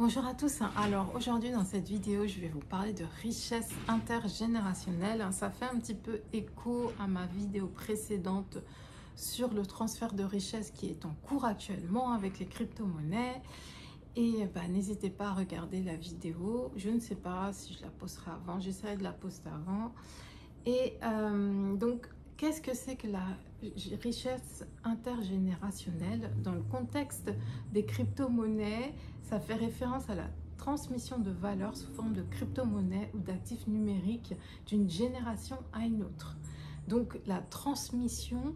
Bonjour à tous. Alors aujourd'hui dans cette vidéo, je vais vous parler de richesse intergénérationnelle. Ça fait un petit peu écho à ma vidéo précédente sur le transfert de richesse qui est en cours actuellement avec les crypto-monnaies. Et n'hésitez pas à regarder la vidéo. Je ne sais pas si je la posterai avant. J'essaierai de la poster avant. Et donc, qu'est-ce que c'est que la richesse intergénérationnelle? Dans le contexte des crypto-monnaies, ça fait référence à la transmission de valeur sous forme de crypto-monnaie ou d'actifs numériques d'une génération à une autre. Donc, la transmission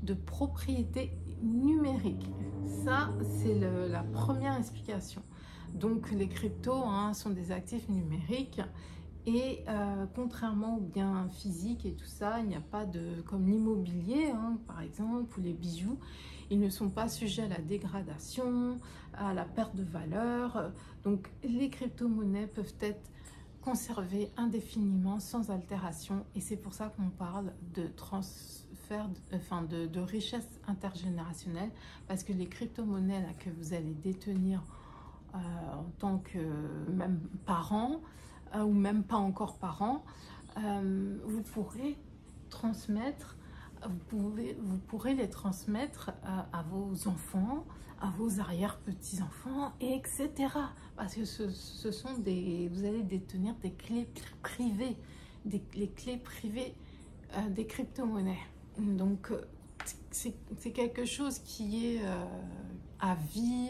de propriété numérique. Ça, c'est la première explication. Donc, les cryptos sont des actifs numériques. Et contrairement aux biens physiques et tout ça, il n'y a pas de, comme l'immobilier par exemple, ou les bijoux, ils ne sont pas sujets à la dégradation, à la perte de valeur. Donc les crypto-monnaies peuvent être conservées indéfiniment sans altération, et c'est pour ça qu'on parle de transfert, de richesse intergénérationnelle, parce que les crypto-monnaies que vous allez détenir en tant que même parent, ou même pas encore parents, vous pourrez transmettre, vous pourrez les transmettre à vos enfants, à vos arrière-petits-enfants, etc. Parce que ce sont vous allez détenir des clés privées, les clés privées des crypto-monnaies. Donc, c'est quelque chose qui est à vie,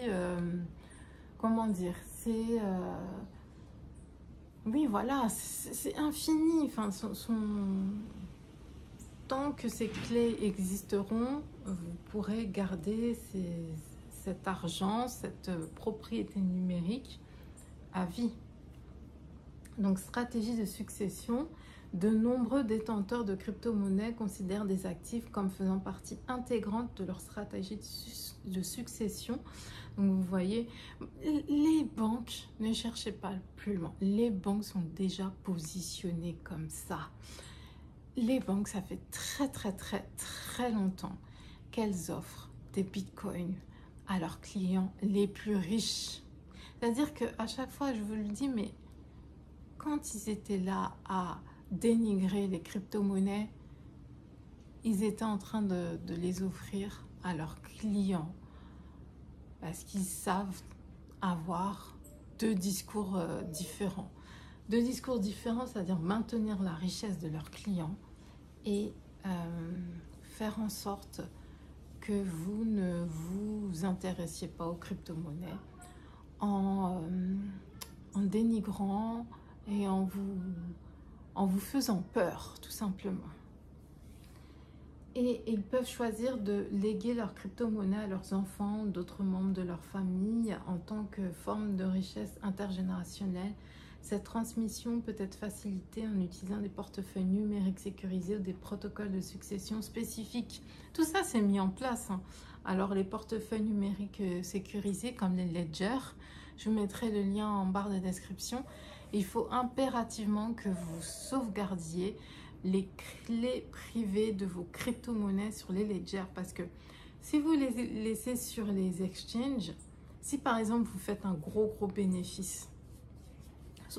comment dire, c'est... oui, voilà, c'est infini. Enfin, tant que ces clés existeront, vous pourrez garder cet argent, cette propriété numérique à vie. Donc, stratégie de succession. De nombreux détenteurs de crypto-monnaies considèrent des actifs comme faisant partie intégrante de leur stratégie de succession. Donc vous voyez, les banques, ne cherchez pas plus loin, les banques sont déjà positionnées comme ça. Les banques, ça fait très longtemps qu'elles offrent des bitcoins à leurs clients les plus riches. C'est-à-dire qu'à chaque fois, je vous le dis, mais quand ils étaient là à dénigrer les crypto-monnaies, ils étaient en train de les offrir à leurs clients, parce qu'ils savent avoir deux discours différents. Deux discours différents, c'est-à-dire maintenir la richesse de leurs clients et faire en sorte que vous ne vous intéressiez pas aux crypto-monnaies en dénigrant et en vous faisant peur, tout simplement. Et ils peuvent choisir de léguer leur crypto-monnaie à leurs enfants ou d'autres membres de leur famille en tant que forme de richesse intergénérationnelle. Cette transmission peut être facilitée en utilisant des portefeuilles numériques sécurisés ou des protocoles de succession spécifiques. Tout ça, c'est mis en place. Alors, les portefeuilles numériques sécurisés comme les ledgers, je vous mettrai le lien en barre de description. Il faut impérativement que vous sauvegardiez les clés privées de vos crypto-monnaies sur les ledgers, parce que si vous les laissez sur les exchanges, si par exemple vous faites un gros bénéfice,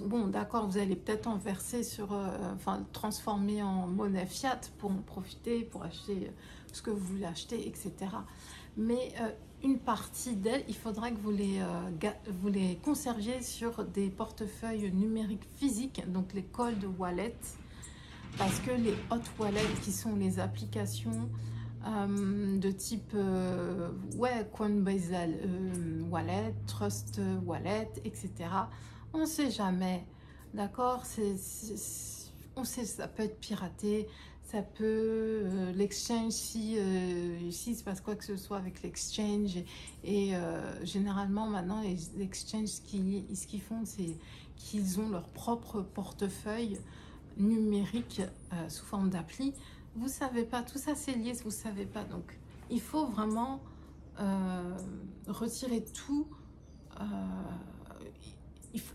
bon d'accord, vous allez peut-être en verser sur, transformer en monnaie fiat pour en profiter, pour acheter ce que vous voulez acheter, etc. Mais une partie d'elles, il faudra que vous les conserviez sur des portefeuilles numériques physiques, donc les cold wallets. Parce que les hot wallets, qui sont les applications de type Coinbase Wallet, Trust Wallet, etc. On ne sait jamais, d'accord? On sait, ça peut être piraté, ça peut l'exchange, si il se passe quoi que ce soit avec l'exchange, et généralement maintenant les exchanges, ce qu'ils font, c'est qu'ils ont leur propre portefeuille numérique sous forme d'appli. Vous savez pas, tout ça c'est lié, vous savez pas. Donc il faut vraiment retirer tout.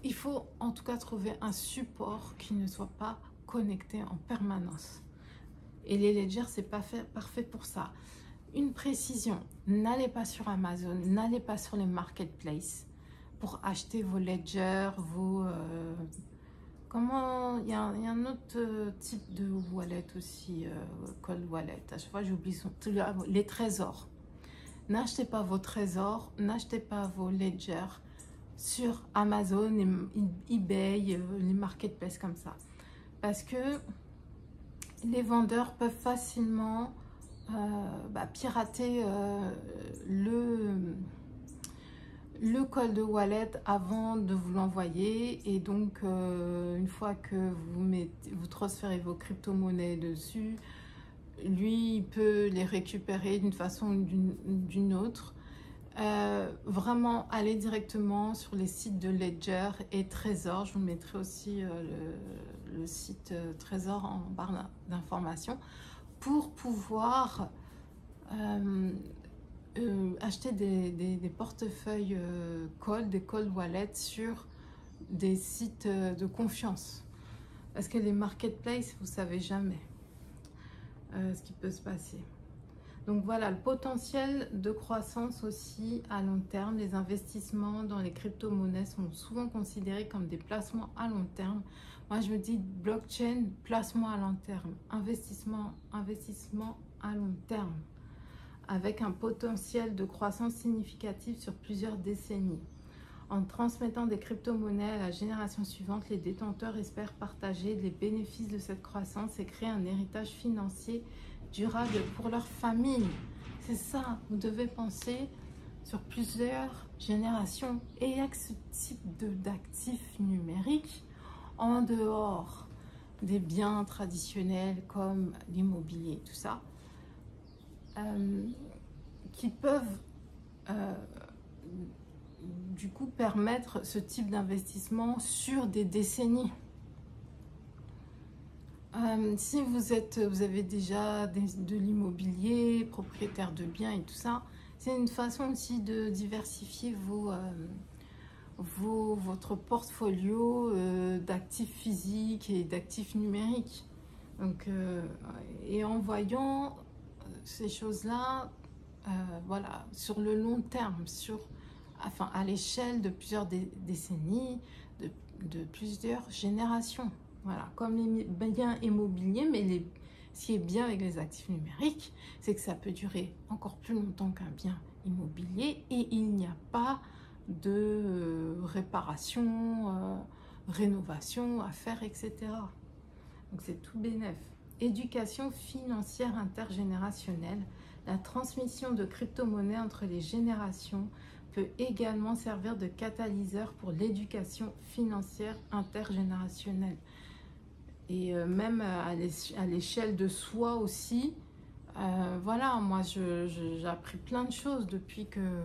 Il faut en tout cas trouver un support qui ne soit pas connecté en permanence. Et les ledgers, c'est parfait pour ça. Une précision, n'allez pas sur Amazon, n'allez pas sur les marketplaces pour acheter vos ledgers, vos... comment... Il y a un autre type de wallet aussi, cold wallet. À chaque fois, j'oublie son... Les trésors. N'achetez pas vos trésors, n'achetez pas vos ledgers sur Amazon, eBay, les marketplaces comme ça. Parce que les vendeurs peuvent facilement pirater le cold wallet avant de vous l'envoyer. Et donc, une fois que vous transférez vos crypto-monnaies dessus, lui, il peut les récupérer d'une façon ou d'une autre. Vraiment, allez directement sur les sites de Ledger et Trésor. Je vous mettrai aussi le site Trésor en barre d'informations pour pouvoir acheter des portefeuilles cold, des cold wallets sur des sites de confiance. Parce que les marketplaces, vous savez jamais ce qui peut se passer. Donc voilà, le potentiel de croissance aussi à long terme. Les investissements dans les crypto-monnaies sont souvent considérés comme des placements à long terme. Moi, je me dis blockchain, placement à long terme, investissement à long terme, avec un potentiel de croissance significatif sur plusieurs décennies. En transmettant des crypto-monnaies à la génération suivante, les détenteurs espèrent partager les bénéfices de cette croissance et créer un héritage financier durable pour leur famille. C'est ça, vous devez penser sur plusieurs générations. Et il y a que ce type d'actifs numériques en dehors des biens traditionnels comme l'immobilier, tout ça, qui peuvent du coup permettre ce type d'investissement sur des décennies. Si vous avez déjà de l'immobilier, propriétaire de biens et tout ça, c'est une façon aussi de diversifier votre portfolio d'actifs physiques et d'actifs numériques. Donc, et en voyant ces choses-là, voilà, sur le long terme, à l'échelle de plusieurs décennies, de plusieurs générations. Voilà, comme les biens immobiliers, mais ce qui est bien avec les actifs numériques, c'est que ça peut durer encore plus longtemps qu'un bien immobilier et il n'y a pas de réparation, rénovation à faire, etc. Donc c'est tout bénef. Éducation financière intergénérationnelle. La transmission de crypto-monnaies entre les générations peut également servir de catalyseur pour l'éducation financière intergénérationnelle. Et même à l'échelle de soi aussi. Voilà, moi j'ai appris plein de choses depuis que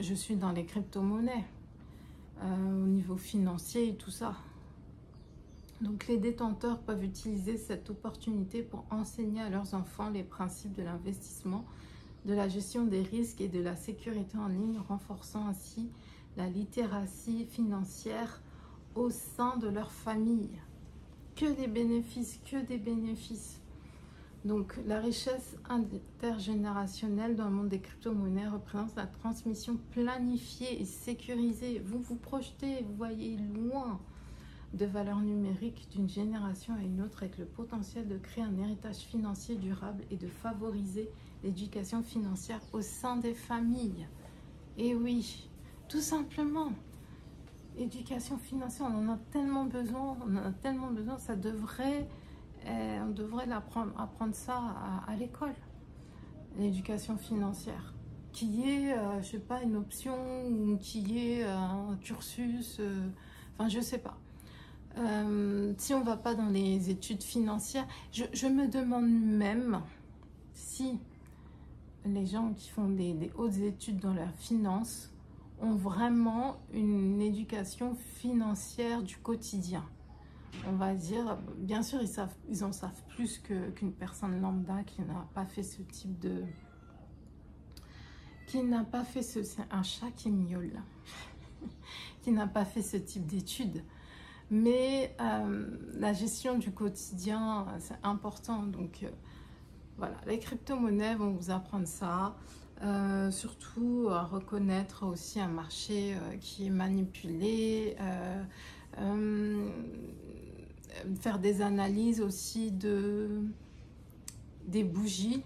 je suis dans les crypto-monnaies, au niveau financier et tout ça. Donc les détenteurs peuvent utiliser cette opportunité pour enseigner à leurs enfants les principes de l'investissement, de la gestion des risques et de la sécurité en ligne, renforçant ainsi la littératie financière au sein de leur famille. Que des bénéfices, que des bénéfices. Donc, la richesse intergénérationnelle dans le monde des crypto-monnaies représente la transmission planifiée et sécurisée. Vous vous projetez, vous voyez loin de valeurs numériques d'une génération à une autre avec le potentiel de créer un héritage financier durable et de favoriser l'éducation financière au sein des familles. Et oui, tout simplement. Éducation financière, on en a tellement besoin, ça devrait, on devrait apprendre ça à l'école, l'éducation financière, qui est, je sais pas, une option ou qui est un cursus, enfin je sais pas. Si on va pas dans les études financières, je me demande même si les gens qui font des hautes études dans la finance ont vraiment une éducation financière du quotidien. On va dire, bien sûr, ils en savent plus qu'une personne lambda qui n'a pas fait ce type de... c'est un chat qui miaule, qui n'a pas fait ce type d'études. Mais la gestion du quotidien, c'est important. Donc, voilà, les crypto-monnaies vont vous apprendre ça. Surtout à reconnaître aussi un marché qui est manipulé, faire des analyses aussi des bougies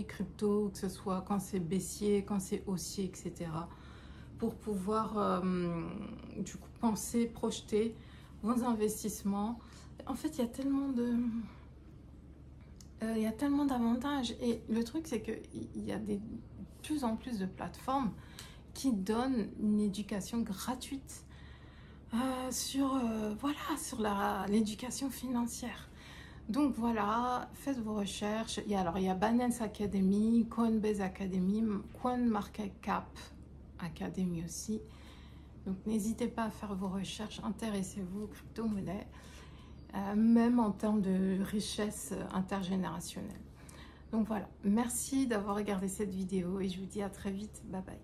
crypto, que ce soit quand c'est baissier, quand c'est haussier, etc. Pour pouvoir du coup penser, projeter vos investissements. En fait, il y a tellement d'avantages, et le truc c'est qu'il y a de plus en plus de plateformes qui donnent une éducation gratuite voilà, sur l'éducation financière. Donc voilà, faites vos recherches. Il y a Binance Academy, Coinbase Academy, CoinMarketCap Academy aussi. Donc n'hésitez pas à faire vos recherches, intéressez-vous aux crypto-monnaies, même en termes de richesse intergénérationnelle. Donc voilà, merci d'avoir regardé cette vidéo et je vous dis à très vite, bye bye.